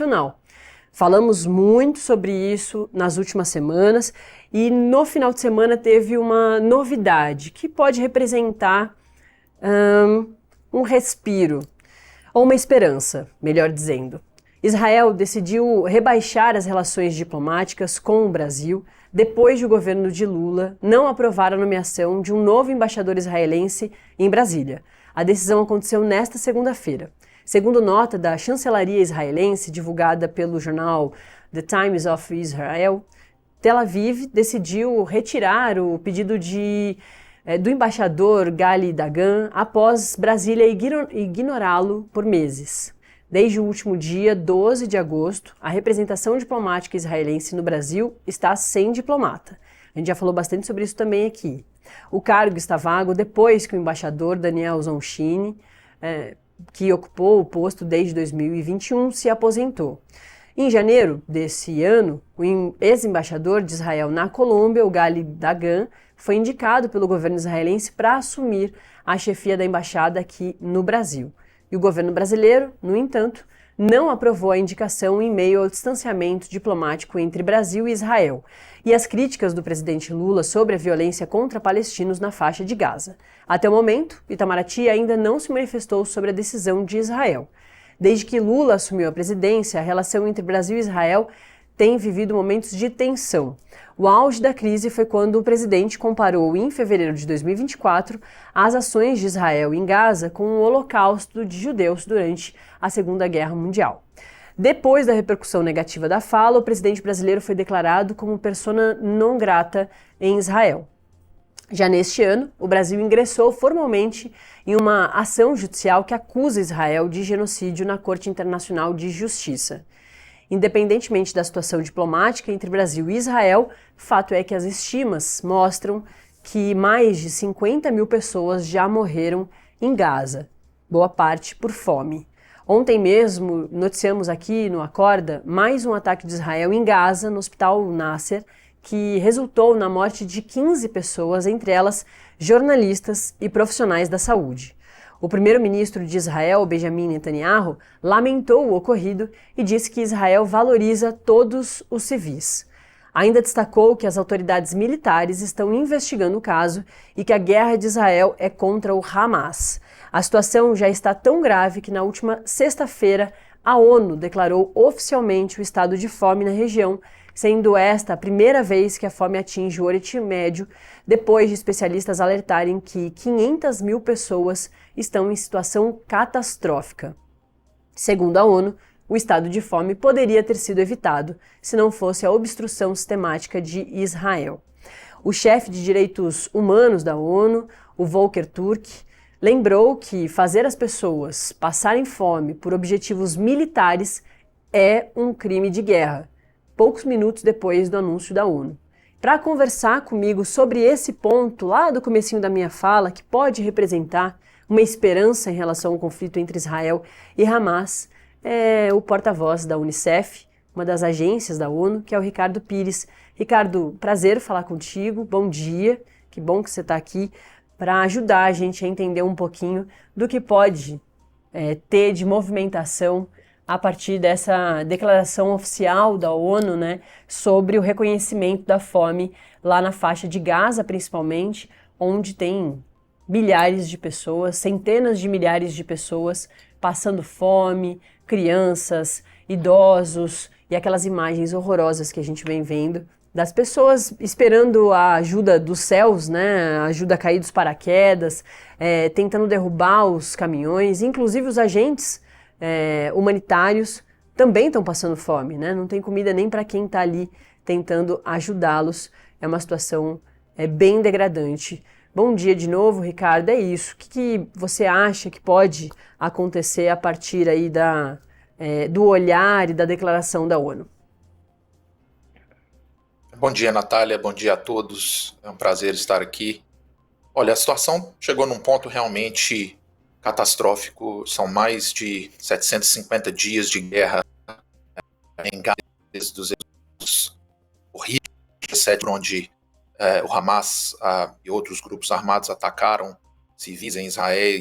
internacional. Falamos muito sobre isso nas últimas semanas e no final de semana teve uma novidade que pode representar um respiro, ou uma esperança, melhor dizendo. Israel decidiu rebaixar as relações diplomáticas com o Brasil depois de o governo de Lula não aprovar a nomeação de um novo embaixador israelense em Brasília. A decisão aconteceu nesta segunda-feira. Segundo nota da chancelaria israelense, divulgada pelo jornal The Times of Israel, Tel Aviv decidiu retirar o pedido do embaixador Gali Dagan após Brasília ignorá-lo por meses. Desde o último dia 12 de agosto, a representação diplomática israelense no Brasil está sem diplomata. A gente já falou bastante sobre isso também aqui. O cargo está vago depois que o embaixador Daniel Zonshine, que ocupou o posto desde 2021, se aposentou. Em janeiro desse ano, o ex-embaixador de Israel na Colômbia, o Gali Dagan, foi indicado pelo governo israelense para assumir a chefia da embaixada aqui no Brasil. E o governo brasileiro, no entanto, não aprovou a indicação em meio ao distanciamento diplomático entre Brasil e Israel e as críticas do presidente Lula sobre a violência contra palestinos na faixa de Gaza. Até o momento, Itamaraty ainda não se manifestou sobre a decisão de Israel. Desde que Lula assumiu a presidência, a relação entre Brasil e Israel tem vivido momentos de tensão. O auge da crise foi quando o presidente comparou, em fevereiro de 2024, as ações de Israel em Gaza com o holocausto de judeus durante a Segunda Guerra Mundial. Depois da repercussão negativa da fala, o presidente brasileiro foi declarado como persona non grata em Israel. Já neste ano, o Brasil ingressou formalmente em uma ação judicial que acusa Israel de genocídio na Corte Internacional de Justiça. Independentemente da situação diplomática entre Brasil e Israel, fato é que as estimas mostram que mais de 50 mil pessoas já morreram em Gaza, boa parte por fome. Ontem mesmo, noticiamos aqui no Acorda mais um ataque de Israel em Gaza, no Hospital Nasser, que resultou na morte de 15 pessoas, entre elas jornalistas e profissionais da saúde. O primeiro-ministro de Israel, Benjamin Netanyahu, lamentou o ocorrido e disse que Israel valoriza todos os civis. Ainda destacou que as autoridades militares estão investigando o caso e que a guerra de Israel é contra o Hamas. A situação já está tão grave que na última sexta-feira a ONU declarou oficialmente o estado de fome na região, sendo esta a primeira vez que a fome atinge o Oriente Médio, depois de especialistas alertarem que 500 mil pessoas estão em situação catastrófica. Segundo a ONU, o estado de fome poderia ter sido evitado se não fosse a obstrução sistemática de Israel. O chefe de direitos humanos da ONU, o Volker Turk, lembrou que fazer as pessoas passarem fome por objetivos militares é um crime de guerra, poucos minutos depois do anúncio da ONU. Para conversar comigo sobre esse ponto lá do comecinho da minha fala, que pode representar uma esperança em relação ao conflito entre Israel e Hamas, é o porta-voz da Unicef, uma das agências da ONU, que é o Ricardo Pires. Ricardo, prazer falar contigo, bom dia, que bom que você está aqui para ajudar a gente a entender um pouquinho do que pode ter de movimentação a partir dessa declaração oficial da ONU, né, sobre o reconhecimento da fome lá na faixa de Gaza, principalmente, onde tem milhares de pessoas, centenas de milhares de pessoas passando fome, crianças, idosos e aquelas imagens horrorosas que a gente vem vendo das pessoas esperando a ajuda dos céus, né, a ajuda a cair dos paraquedas, tentando derrubar os caminhões, inclusive os agentes humanitários também estão passando fome, né? Não tem comida nem para quem está ali tentando ajudá-los. É uma situação bem degradante. Bom dia de novo, Ricardo. É isso. O que você acha que pode acontecer a partir aí do olhar e da declaração da ONU? Bom dia, Natália. Bom dia a todos. É um prazer estar aqui. Olha, a situação chegou num ponto realmente catastrófico. São mais de 750 dias de guerra em Gaza, desde os eventos horríveis, onde o Hamas e outros grupos armados atacaram civis em Israel,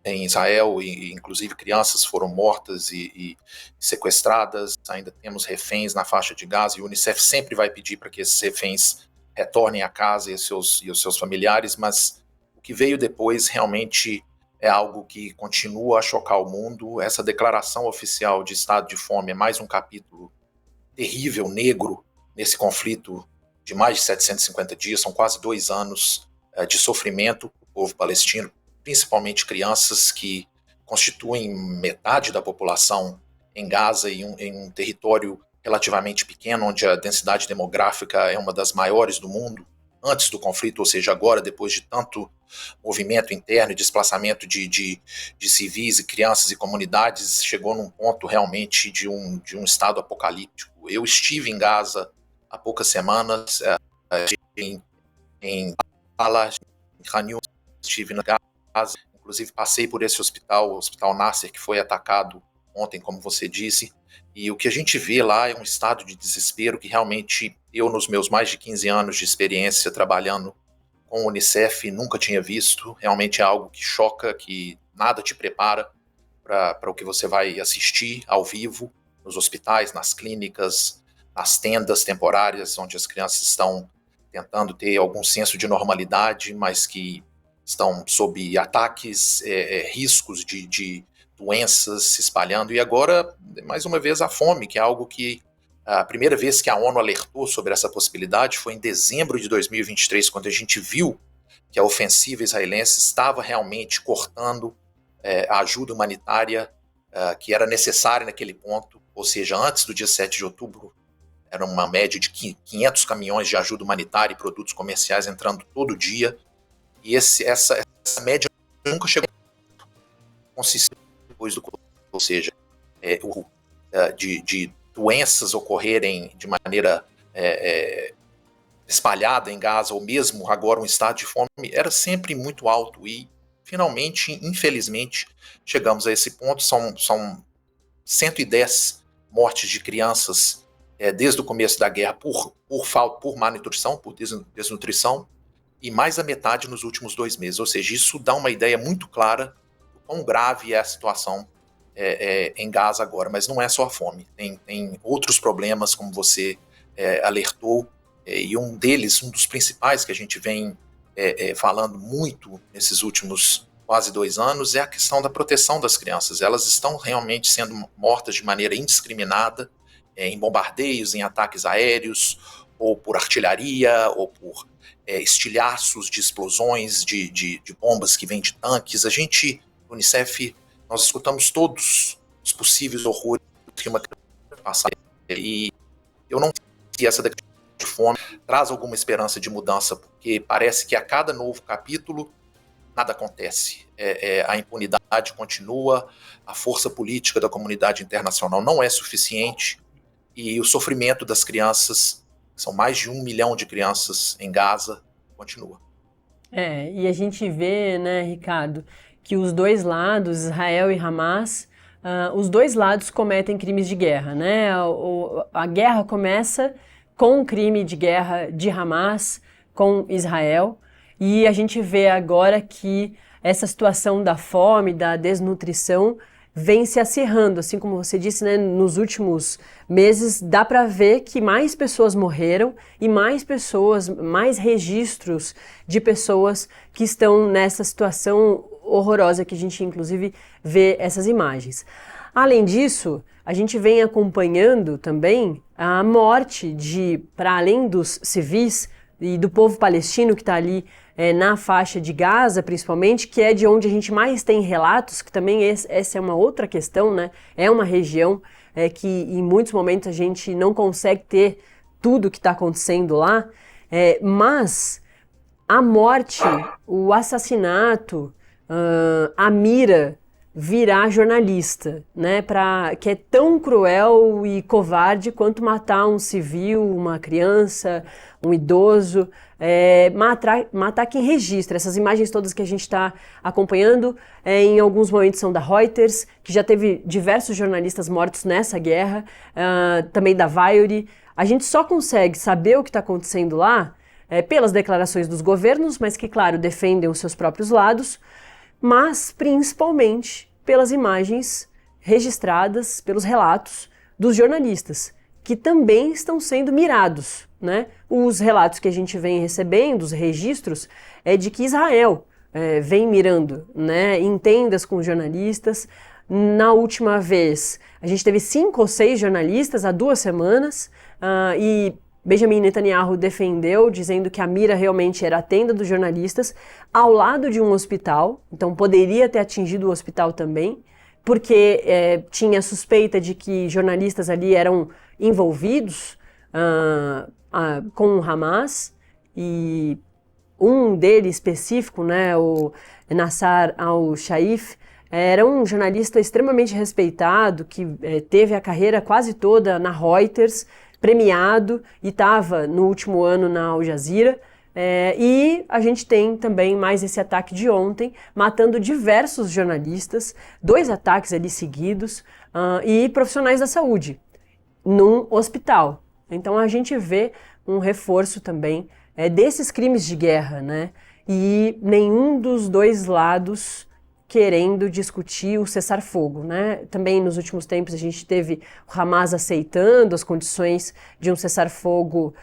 em Israel, e inclusive crianças foram mortas e sequestradas, ainda temos reféns na faixa de Gaza, e o Unicef sempre vai pedir para que esses reféns retornem a casa e os seus familiares, mas o que veio depois realmente é algo que continua a chocar o mundo. Essa declaração oficial de estado de fome é mais um capítulo terrível, negro, nesse conflito de mais de 750 dias, são quase 2 anos de sofrimento do povo palestino, principalmente crianças que constituem metade da população em Gaza e em um território relativamente pequeno, onde a densidade demográfica é uma das maiores do mundo, antes do conflito, ou seja, agora, depois de tanto movimento interno e desplaçamento de civis e crianças e comunidades, chegou num ponto realmente de um estado apocalíptico. Eu estive em Gaza há poucas semanas, em Bala, em Khan Younis, estive na Gaza, inclusive passei por esse hospital, o Hospital Nasser, que foi atacado ontem, como você disse, e o que a gente vê lá é um estado de desespero que realmente eu, nos meus mais de 15 anos de experiência trabalhando com o Unicef, nunca tinha visto. Realmente é algo que choca, que nada te prepara para o que você vai assistir ao vivo, nos hospitais, nas clínicas, nas tendas temporárias, onde as crianças estão tentando ter algum senso de normalidade, mas que estão sob ataques, riscos de doenças se espalhando. E agora, mais uma vez, a fome, que é algo que a primeira vez que a ONU alertou sobre essa possibilidade foi em dezembro de 2023, quando a gente viu que a ofensiva israelense estava realmente cortando a ajuda humanitária que era necessária naquele ponto, ou seja, antes do dia 7 de outubro, era uma média de 500 caminhões de ajuda humanitária e produtos comerciais entrando todo dia, e essa média nunca chegou consistente depois do, ou seja, de doenças ocorrerem de maneira espalhada em Gaza, ou mesmo agora um estado de fome, era sempre muito alto. E finalmente, infelizmente, chegamos a esse ponto. São 110 mortes de crianças desde o começo da guerra por malnutrição, por desnutrição, e mais da metade nos últimos 2 meses. Ou seja, isso dá uma ideia muito clara do quão grave é a situação em Gaza agora. Mas não é só a fome, tem outros problemas, como você alertou, e um deles, um dos principais que a gente vem falando muito nesses últimos quase 2 anos, é a questão da proteção das crianças. Elas estão realmente sendo mortas de maneira indiscriminada, em bombardeios, em ataques aéreos, ou por artilharia, ou por estilhaços de explosões de bombas que vêm de tanques. A gente, Unicef, nós escutamos todos os possíveis horrores que uma criança passa. E eu não sei se essa declaração de fome traz alguma esperança de mudança, porque parece que a cada novo capítulo nada acontece. A impunidade continua, a força política da comunidade internacional não é suficiente, e o sofrimento das crianças, são mais de 1 milhão de crianças em Gaza, continua. E a gente vê, né, Ricardo, que os dois lados, Israel e Hamas, os dois lados cometem crimes de guerra, né? A guerra começa com o crime de guerra de Hamas com Israel, e a gente vê agora que essa situação da fome, da desnutrição, vem se acirrando, assim como você disse, né, nos últimos meses dá para ver que mais pessoas morreram e mais registros de pessoas que estão nessa situação horrorosa que a gente inclusive vê essas imagens. Além disso, a gente vem acompanhando também a morte para além dos civis e do povo palestino que está ali na faixa de Gaza, principalmente, que é de onde a gente mais tem relatos, que também essa é uma outra questão, né? É uma região que em muitos momentos a gente não consegue ter tudo o que está acontecendo lá, mas a morte, o assassinato, a mira virar jornalista, né, que é tão cruel e covarde quanto matar um civil, uma criança, um idoso, matar quem registra. Essas imagens todas que a gente está acompanhando, em alguns momentos são da Reuters, que já teve diversos jornalistas mortos nessa guerra, também da Variety. A gente só consegue saber o que está acontecendo lá pelas declarações dos governos, mas que, claro, defendem os seus próprios lados, mas principalmente pelas imagens registradas, pelos relatos dos jornalistas, que também estão sendo mirados, né? Os relatos que a gente vem recebendo, os registros, é de que Israel vem mirando, né, em tendas com os jornalistas. Na última vez, a gente teve 5 ou 6 jornalistas há 2 semanas, e Benjamin Netanyahu defendeu, dizendo que a mira realmente era a tenda dos jornalistas, ao lado de um hospital, então poderia ter atingido o hospital também, porque tinha suspeita de que jornalistas ali eram envolvidos com o Hamas, e um deles específico, né, o Nassar al-Shaif, era um jornalista extremamente respeitado, que teve a carreira quase toda na Reuters, premiado, e estava no último ano na Al Jazeera. E a gente tem também mais esse ataque de ontem, matando diversos jornalistas, 2 ataques ali seguidos, e profissionais da saúde, num hospital. Então a gente vê um reforço também desses crimes de guerra, né? E nenhum dos 2 lados querendo discutir o cessar-fogo, né? Também nos últimos tempos a gente teve o Hamas aceitando as condições de um cessar-fogo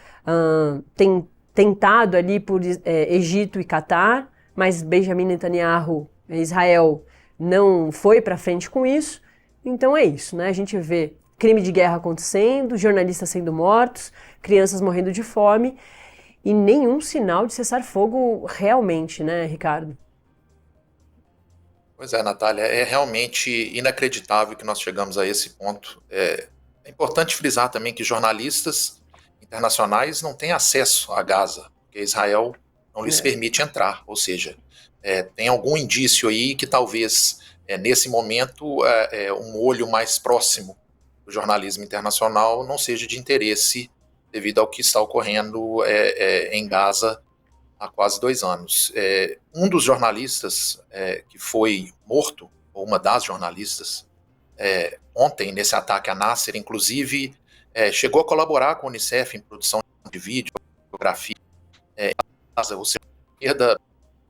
tentado ali por Egito e Catar, mas Benjamin Netanyahu, Israel, não foi para frente com isso. Então é isso, né? A gente vê crime de guerra acontecendo, jornalistas sendo mortos, crianças morrendo de fome e nenhum sinal de cessar-fogo realmente, né, Ricardo? Pois é, Natália, é realmente inacreditável que nós chegamos a esse ponto. É importante frisar também que jornalistas internacionais não têm acesso a Gaza, porque Israel não lhes permite entrar, ou seja, tem algum indício aí que talvez, nesse momento, um olho mais próximo do jornalismo internacional não seja de interesse devido ao que está ocorrendo em Gaza há quase 2 anos. Um dos jornalistas que foi morto, ou uma das jornalistas, ontem, nesse ataque a Nasser, inclusive, chegou a colaborar com a Unicef em produção de vídeo, fotografia, ou seja, perda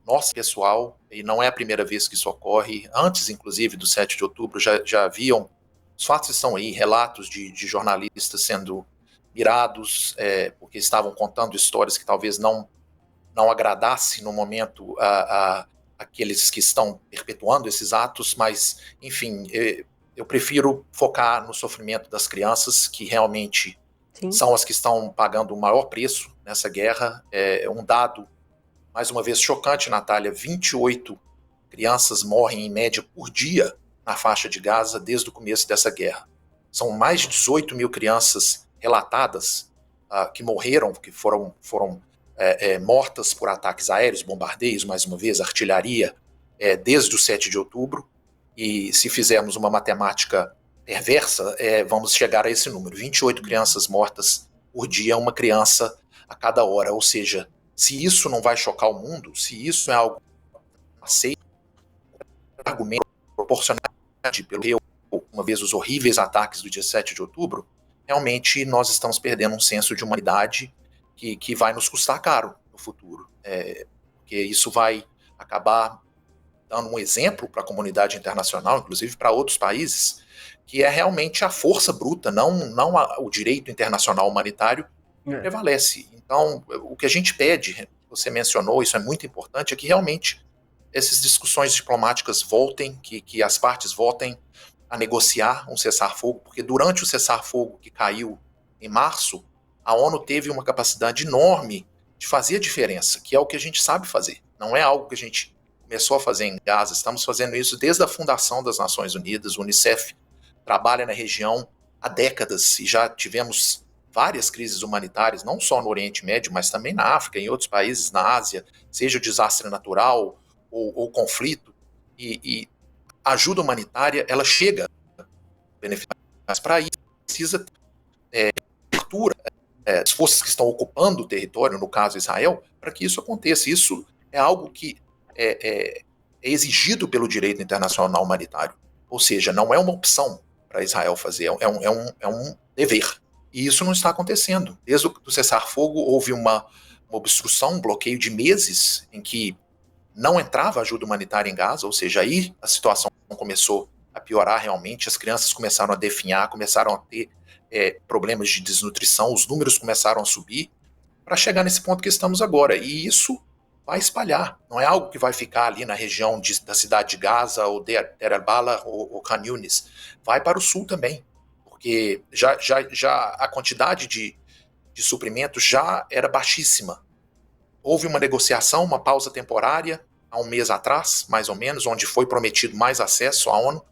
nossa pessoal, e não é a primeira vez que isso ocorre. Antes, inclusive, do 7 de outubro, já haviam, os fatos estão aí, relatos de jornalistas sendo mirados, porque estavam contando histórias que talvez não agradasse no momento aqueles que estão perpetuando esses atos, mas, enfim, eu prefiro focar no sofrimento das crianças, que realmente são as que estão pagando o maior preço nessa guerra. Um dado, mais uma vez, chocante, Natália: 28 crianças morrem em média por dia na faixa de Gaza desde o começo dessa guerra. São mais de 18 mil crianças relatadas que morreram, que foram mortas por ataques aéreos, bombardeios, mais uma vez, artilharia, desde o 7 de outubro, e se fizermos uma matemática perversa, vamos chegar a esse número: 28 crianças mortas por dia, uma criança a cada hora. Ou seja, se isso não vai chocar o mundo, se isso é algo aceito, argumento proporcional pelo uma vez os horríveis ataques do dia 7 de outubro, realmente nós estamos perdendo um senso de humanidade que vai nos custar caro no futuro, porque isso vai acabar dando um exemplo para a comunidade internacional, inclusive para outros países, que é realmente a força bruta, não o direito internacional humanitário que prevalece. Então, o que a gente pede, você mencionou, isso é muito importante, é que realmente essas discussões diplomáticas voltem, que as partes voltem a negociar um cessar-fogo, porque durante o cessar-fogo que caiu em março, a ONU teve uma capacidade enorme de fazer a diferença, que é o que a gente sabe fazer. Não é algo que a gente começou a fazer em Gaza, estamos fazendo isso desde a fundação das Nações Unidas. O Unicef trabalha na região há décadas e já tivemos várias crises humanitárias, não só no Oriente Médio, mas também na África, em outros países, na Ásia, seja o desastre natural ou conflito. E a ajuda humanitária, ela chega a beneficiar, mas para isso precisa ter abertura das forças que estão ocupando o território, no caso Israel, para que isso aconteça. Isso é algo que é exigido pelo direito internacional humanitário. Ou seja, não é uma opção para Israel fazer, é um dever. E isso não está acontecendo. Desde o cessar-fogo houve uma obstrução, um bloqueio de meses, em que não entrava ajuda humanitária em Gaza, ou seja, aí a situação começou a piorar realmente, as crianças começaram a definhar, começaram a ter problemas de desnutrição, os números começaram a subir, para chegar nesse ponto que estamos agora. E isso vai espalhar, não é algo que vai ficar ali na região da cidade de Gaza, ou Deir el-Balah, ou Khan Yunis, vai para o sul também, porque já a quantidade de suprimentos já era baixíssima. Houve uma negociação, uma pausa temporária, há um mês atrás, mais ou menos, onde foi prometido mais acesso à ONU.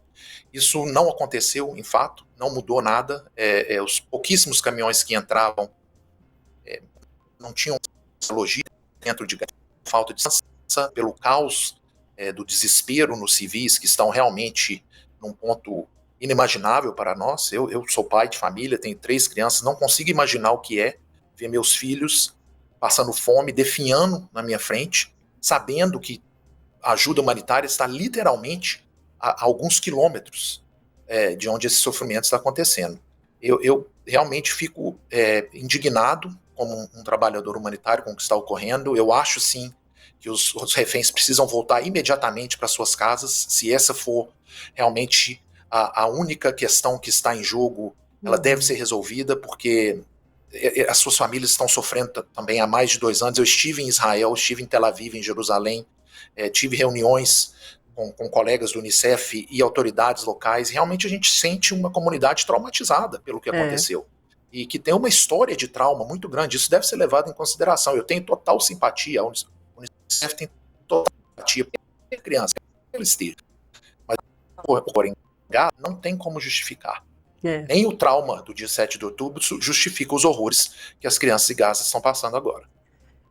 Isso não aconteceu, em fato, não mudou nada. Os pouquíssimos caminhões que entravam não tinham logística dentro de Gaza, falta de segurança, pelo caos do desespero nos civis que estão realmente num ponto inimaginável para nós. Eu sou pai de família, tenho 3 crianças, não consigo imaginar o que é ver meus filhos passando fome, definhando na minha frente, sabendo que a ajuda humanitária está literalmente a alguns quilômetros de onde esse sofrimento está acontecendo. Eu realmente fico indignado como um trabalhador humanitário com o que está ocorrendo. Eu acho, sim, que os reféns precisam voltar imediatamente para suas casas. Se essa for realmente a única questão que está em jogo, ela deve ser resolvida, porque as suas famílias estão sofrendo também há mais de 2 anos. Eu estive em Israel, estive em Tel Aviv, em Jerusalém, tive reuniões com colegas do Unicef e autoridades locais. Realmente a gente sente uma comunidade traumatizada pelo que aconteceu. E que tem uma história de trauma muito grande. Isso deve ser levado em consideração. Eu tenho total simpatia. O Unicef tem total simpatia por criança, mas porém, não tem como justificar. Nem o trauma do dia 7 de outubro justifica os horrores que as crianças de Gaza estão passando agora.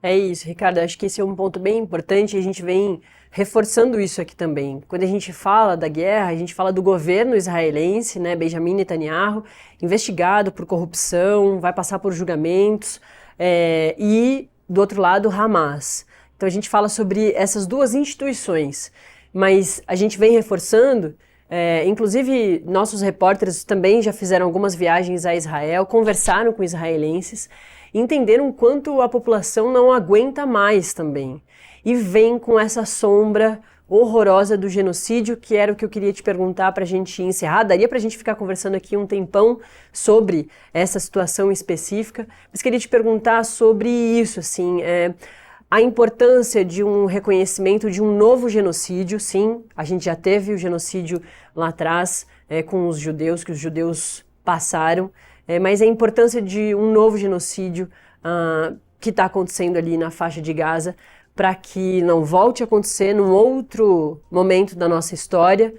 É isso, Ricardo. Acho que esse é um ponto bem importante e a gente vem reforçando isso aqui também. Quando a gente fala da guerra, a gente fala do governo israelense, né, Benjamin Netanyahu, investigado por corrupção, vai passar por julgamentos, e do outro lado, Hamas. Então a gente fala sobre essas duas instituições, mas a gente vem reforçando. Inclusive, nossos repórteres também já fizeram algumas viagens a Israel, conversaram com israelenses, entenderam quanto a população não aguenta mais também. E vem com essa sombra horrorosa do genocídio, que era o que eu queria te perguntar para a gente encerrar. Daria para a gente ficar conversando aqui um tempão sobre essa situação específica, mas queria te perguntar sobre isso, assim, a importância de um reconhecimento de um novo genocídio. Sim, a gente já teve o genocídio lá atrás com os judeus, que os judeus passaram, mas a importância de um novo genocídio que está acontecendo ali na faixa de Gaza, para que não volte a acontecer num outro momento da nossa história.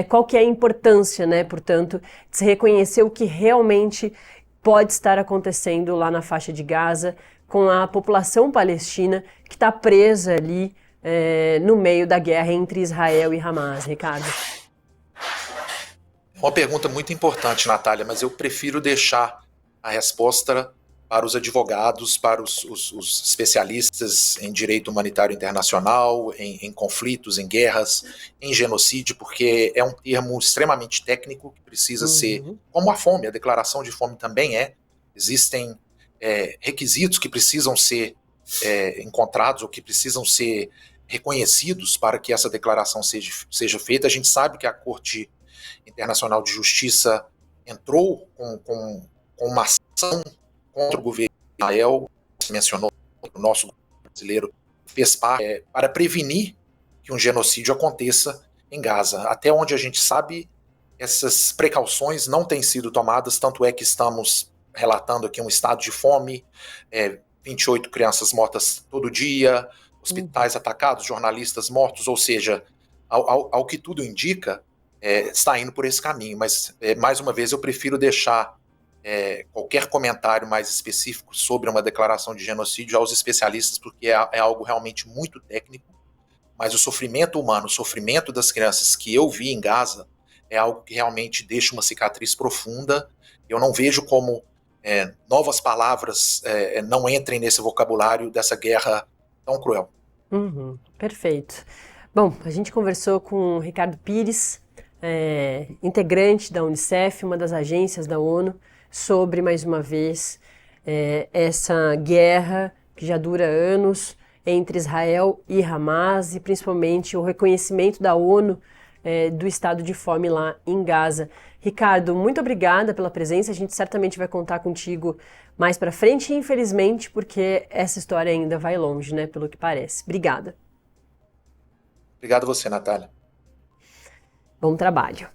Qual que é a importância, né, portanto, de se reconhecer o que realmente pode estar acontecendo lá na faixa de Gaza, com a população palestina que está presa ali no meio da guerra entre Israel e Hamas, Ricardo? Uma pergunta muito importante, Natália, mas eu prefiro deixar a resposta para os advogados, para os especialistas em direito humanitário internacional, em conflitos, em guerras, em genocídio, porque é um termo extremamente técnico que precisa ser, como a fome, a declaração de fome também existem requisitos que precisam ser encontrados ou que precisam ser reconhecidos para que essa declaração seja feita. A gente sabe que a Corte Internacional de Justiça entrou com uma ação contra o governo de Israel, você mencionou, o nosso governo brasileiro fez parte para prevenir que um genocídio aconteça em Gaza. Até onde a gente sabe, essas precauções não têm sido tomadas, tanto é que estamos relatando aqui um estado de fome, 28 crianças mortas todo dia, hospitais atacados, jornalistas mortos, ou seja, ao que tudo indica, está indo por esse caminho. Mas, mais uma vez, eu prefiro deixar qualquer comentário mais específico sobre uma declaração de genocídio aos especialistas, porque é algo realmente muito técnico, mas o sofrimento humano, o sofrimento das crianças que eu vi em Gaza é algo que realmente deixa uma cicatriz profunda. Eu não vejo como novas palavras não entrem nesse vocabulário dessa guerra tão cruel. Perfeito. Bom, a gente conversou com o Ricardo Pires, integrante da Unicef, uma das agências da ONU, sobre, mais uma vez, essa guerra que já dura anos entre Israel e Hamas, e principalmente o reconhecimento da ONU do estado de fome lá em Gaza. Ricardo, muito obrigada pela presença, a gente certamente vai contar contigo mais para frente, infelizmente, porque essa história ainda vai longe, né, pelo que parece. Obrigada. Obrigado a você, Natália. Bom trabalho.